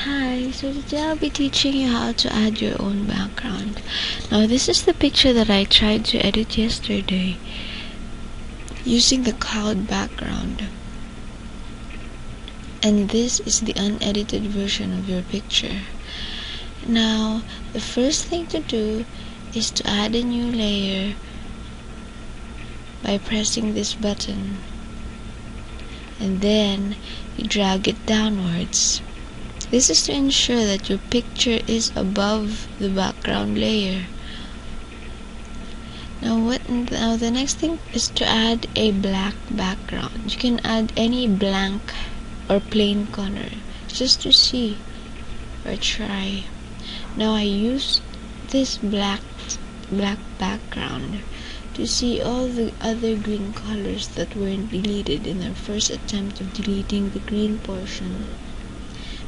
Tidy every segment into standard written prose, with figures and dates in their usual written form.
Hi, so today I'll be teaching you how to add your own background. Now this is the picture that I tried to edit yesterday using the cloud background. And this is the unedited version of your picture. Now the first thing to do is to add a new layer by pressing this button. And then you drag it downwards. This is to ensure that your picture is above the background layer. Now the next thing is to add a black background. You can add any blank or plain color just to see or try. Now I use this black background to see all the other green colors that weren't deleted in our first attempt of deleting the green portion.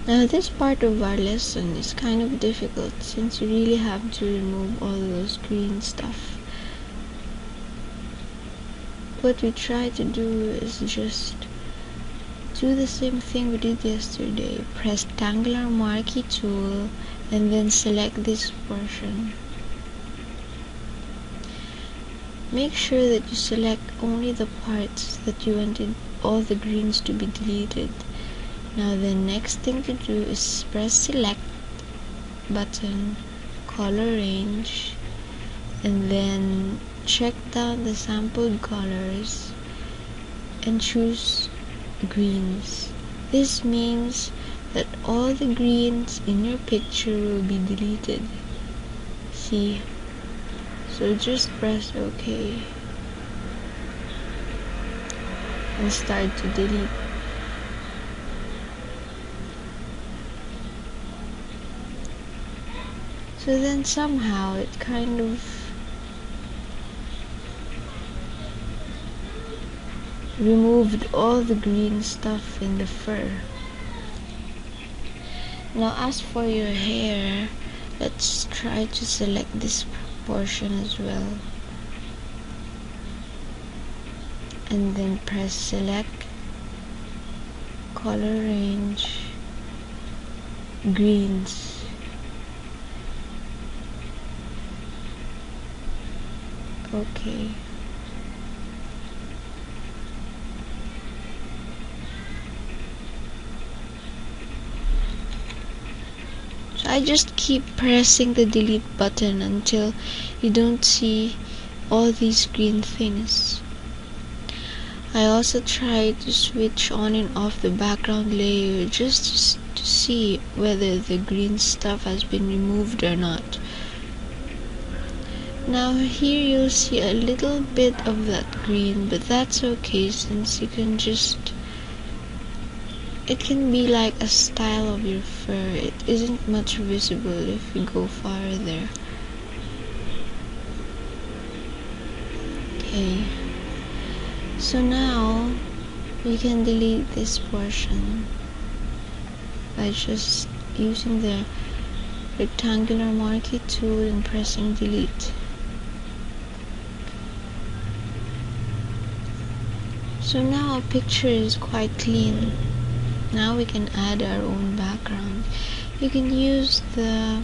Now this part of our lesson is kind of difficult since you really have to remove all those green stuff. What we try to do is just do the same thing we did yesterday. Press rectangular marquee tool and then select this portion. Make sure that you select only the parts that you wanted all the greens to be deleted. Now the next thing to do is press select button, color range, and then check down the sampled colors and choose greens. This means that all the greens in your picture will be deleted. See? So just press OK and start to delete. So then somehow it kind of removed all the green stuff in the fur. Now as for your hair, let's try to select this portion as well. And then press select, color range, greens. Okay. So I just keep pressing the delete button until you don't see all these green things. I also try to switch on and off the background layer just to see whether the green stuff has been removed or not. Now here you'll see a little bit of that green, but that's okay since you can just, it can be like a style of your fur. It isn't much visible if you go farther. Okay, so now you can delete this portion by just using the rectangular marquee tool and pressing delete. So now our picture is quite clean. Now we can add our own background. You can use the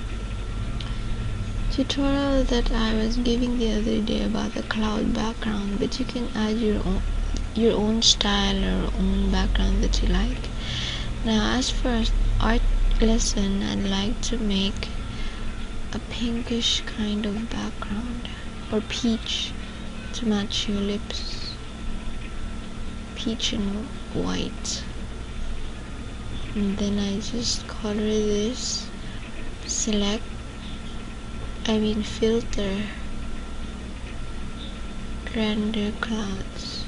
tutorial that I was giving the other day about the cloud background, but you can add your own style or own background that you like. Now as for art lesson, I'd like to make a pinkish kind of background, or peach to match your lips. Peach and white. And then I just color this, filter render clouds.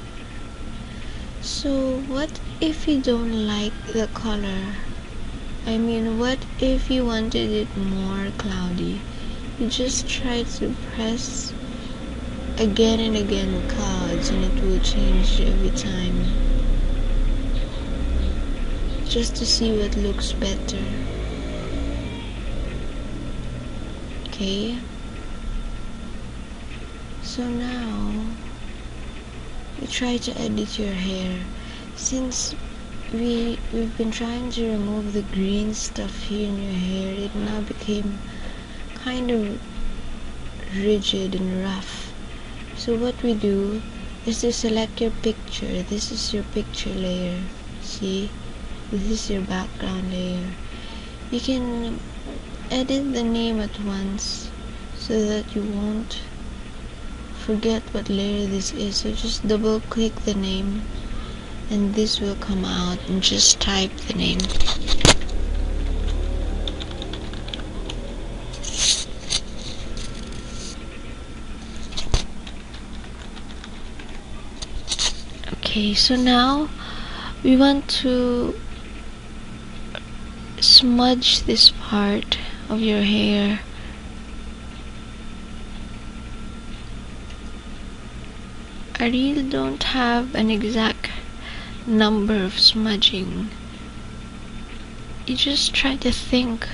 So what if you don't like the color? What if you wanted it more cloudy? You just try to press again and again clouds and it will change every time, just to see what looks better. Okay, so now you try to edit your hair. Since we've been trying to remove the green stuff here in your hair. It now became kind of rigid and rough. So what we do is to select your picture. This is your picture layer. See? This is your background layer. You can edit the name at once so that you won't forget what layer this is. So just double click the name and this will come out, and just type the name. Okay, so now we want to smudge this part of your hair. I really don't have an exact number of smudging. You just try to think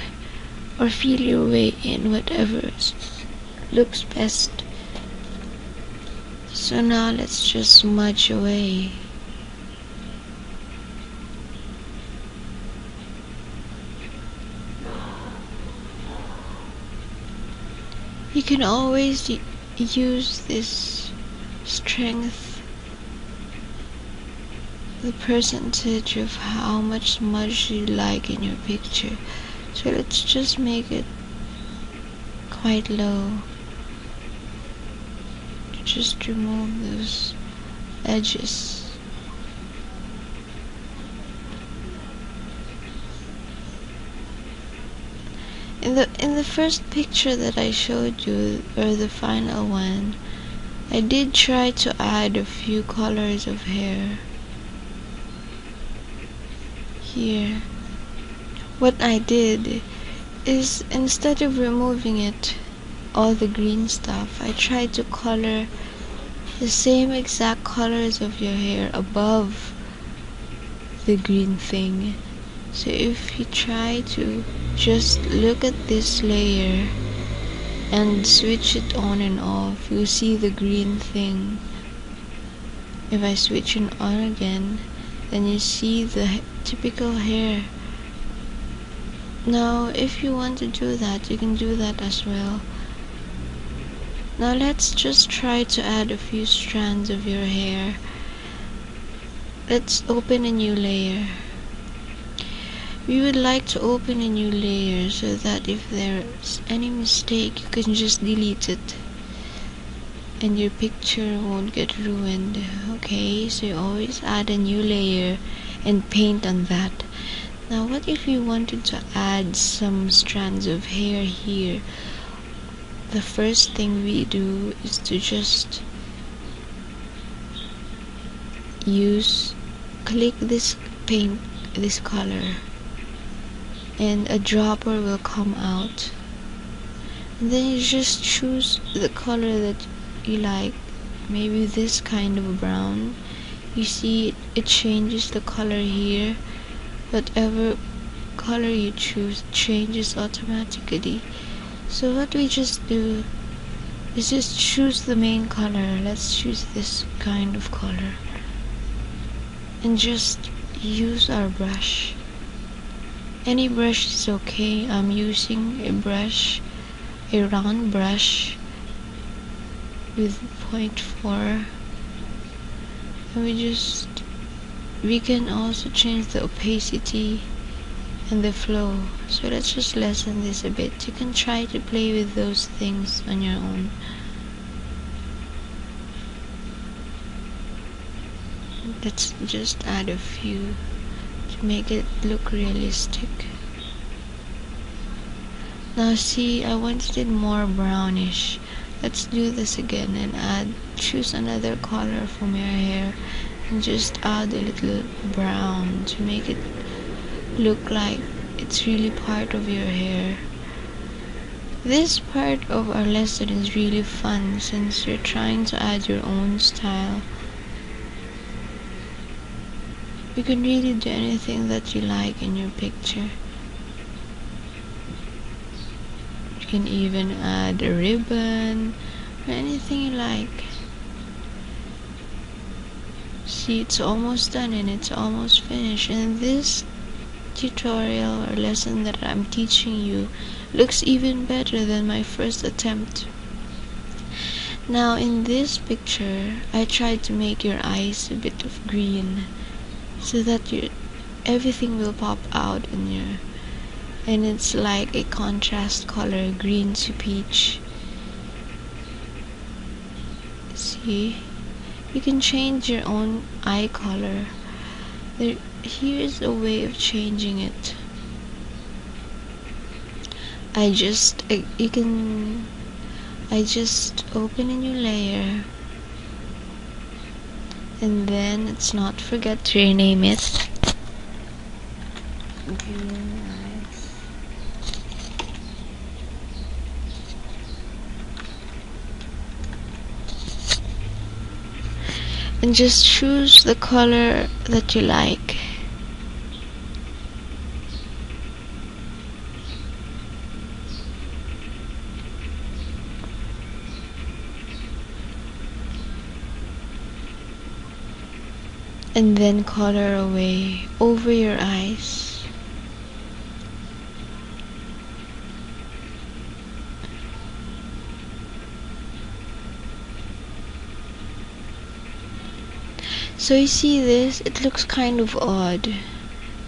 or feel your way in whatever looks best. So now let's just smudge away. You can always use this strength, the percentage of how much smudge you like in your picture. So let's just make it quite low to just remove those edges. In the first picture that I showed you, or the final one, I did try to add a few colors of hair here. What I did is, instead of removing it, all the green stuff, I tried to color the same exact colors of your hair above the green thing. So if you try to just look at this layer and switch it on and off, you'll see the green thing. If I switch it on again, then you see the typical hair. Now if you want to do that, you can do that as well. Now let's just try to add a few strands of your hair. Let's open a new layer. We would like to open a new layer so that if there's any mistake, you can just delete it and your picture won't get ruined. Okay, so you always add a new layer and paint on that. Now what if you wanted to add some strands of hair here? The first thing we do is to just click this paint, this color, and a dropper will come out, and then you just choose the color that you like. Maybe this kind of brown. You see it changes the color here. Whatever color you choose changes automatically. So what we just do is just choose the main color. Let's choose this kind of color and just use our brush. Any brush is okay. I'm using a round brush with 0.4, and we can also change the opacity and the flow. So let's just lessen this a bit. You can try to play with those things on your own. Let's just add a few to make it look realistic. Now see, I wanted it more brownish. Let's do this again and choose another color from your hair and just add a little brown to make it look like it's really part of your hair. This part of our lesson is really fun since you're trying to add your own style. You can really do anything that you like in your picture. You can even add a ribbon or anything you like. See, it's almost done and it's almost finished. And this tutorial or lesson that I'm teaching you looks even better than my first attempt. Now in this picture, I tried to make your eyes a bit of green so that everything will pop out in your, and it's like a contrast color, green to peach. See, you can change your own eye color. Here's a way of changing it. I just open a new layer, and then let's not forget to rename it green eyes. And just choose the color that you like. And then color away over your eyes. So you see this, it looks kind of odd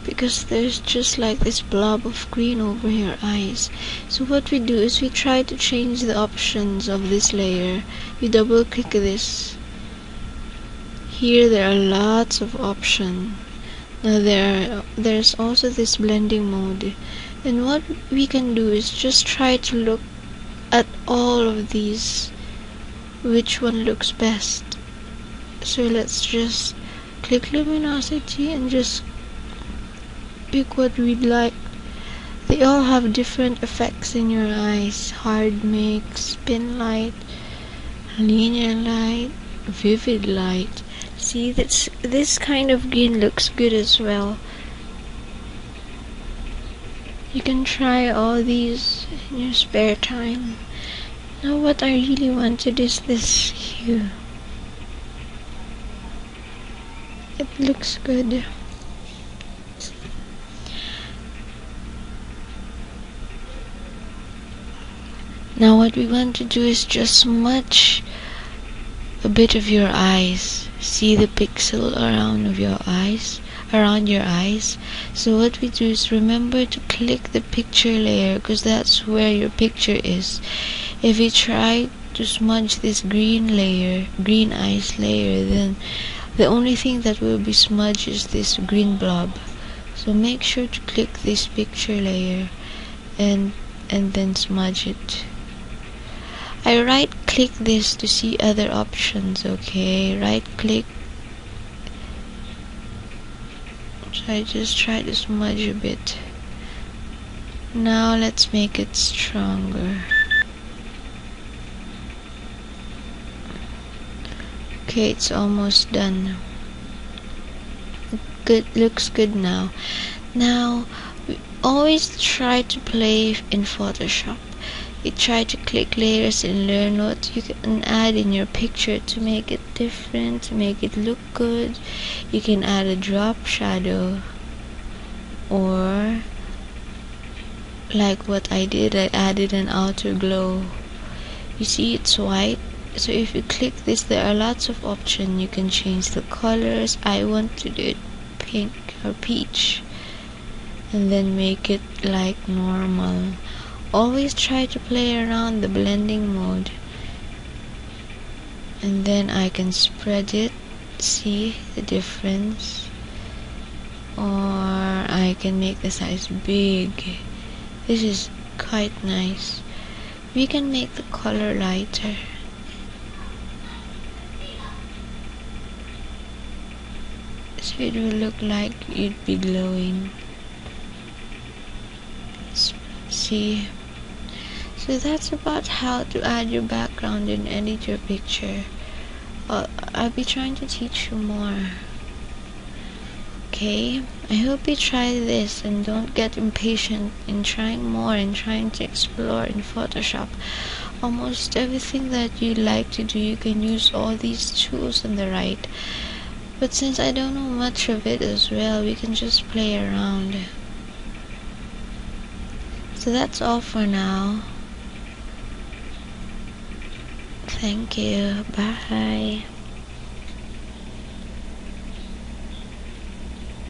because there's just like this blob of green over your eyes. So what we do is we try to change the options of this layer. We double click this. Here there are lots of options. Now there's also this blending mode, and what we can do is just try to look at all of these, which one looks best. So let's just click luminosity and just pick what we'd like. They all have different effects in your eyes: hard mix, spin light, linear light, vivid light. See, this kind of green looks good as well. You can try all these in your spare time. Now what I really wanted is this hue. It looks good. Now what we want to do is just smudge a bit of your eyes. See the pixel around your eyes. So what we do is remember to click the picture layer, because that's where your picture is. If you try to smudge this green eyes layer, then the only thing that will be smudged is this green blob. So make sure to click this picture layer and then smudge it. I right click this to see other options, okay? Right click. So I just try to smudge a bit. Now let's make it stronger. Okay, it's almost done. Good, looks good now. Now we always try to play in Photoshop. You try to click layers and learn what you can add in your picture to make it different, to make it look good. You can add a drop shadow, or like what I did, I added an outer glow. You see it's white, so if you click this, there are lots of options. You can change the colors. I want to do it pink or peach, and then make it like normal. Always try to play around the blending mode, and then I can spread it, see the difference, or I can make the size big. This is quite nice. We can make the color lighter. So it will look like you'd be glowing. See? So that's about how to add your background and edit your picture. I'll be trying to teach you more. Okay? I hope you try this and don't get impatient in trying more and trying to explore in Photoshop. Almost everything that you like to do, you can use all these tools on the right. But since I don't know much of it as well, we can just play around. So that's all for now. Thank you. Bye.